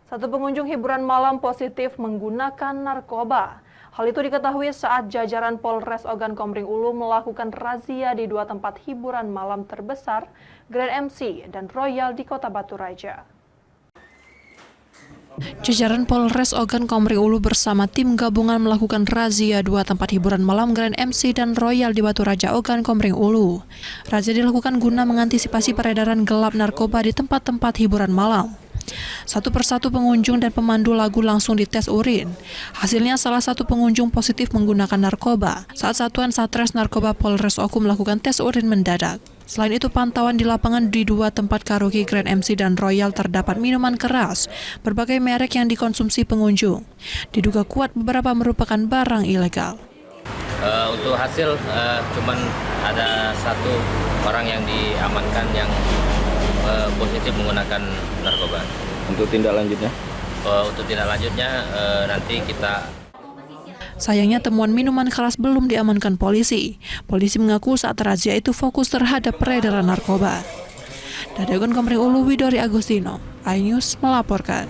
Satu pengunjung hiburan malam positif menggunakan narkoba. Hal itu diketahui saat jajaran Polres Ogan Komering Ulu melakukan razia di dua tempat hiburan malam terbesar, Grand MC dan Royal di Kota Batu Raja. Jajaran Polres Ogan Komering Ulu bersama tim gabungan melakukan razia dua tempat hiburan malam Grand MC dan Royal di Batu Raja, Ogan Komering Ulu. Razia dilakukan guna mengantisipasi peredaran gelap narkoba di tempat-tempat hiburan malam. Satu persatu pengunjung dan pemandu lagu langsung dites urin. Hasilnya salah satu pengunjung positif menggunakan narkoba. Saat Satuan Satres Narkoba Polres Oku melakukan tes urin mendadak. Selain itu, pantauan di lapangan di dua tempat karaoke Grand MC dan Royal terdapat minuman keras, berbagai merek yang dikonsumsi pengunjung. Diduga kuat beberapa merupakan barang ilegal. Untuk hasil, cuman ada satu orang yang diamankan yang positif menggunakan narkoba. Untuk tindak lanjutnya? Untuk tindak lanjutnya nanti kita. Sayangnya temuan minuman keras belum diamankan polisi. Polisi mengaku saat razia itu fokus terhadap peredaran narkoba. Dari Ogan Komering Ulu, Widori Agustino, iNews melaporkan.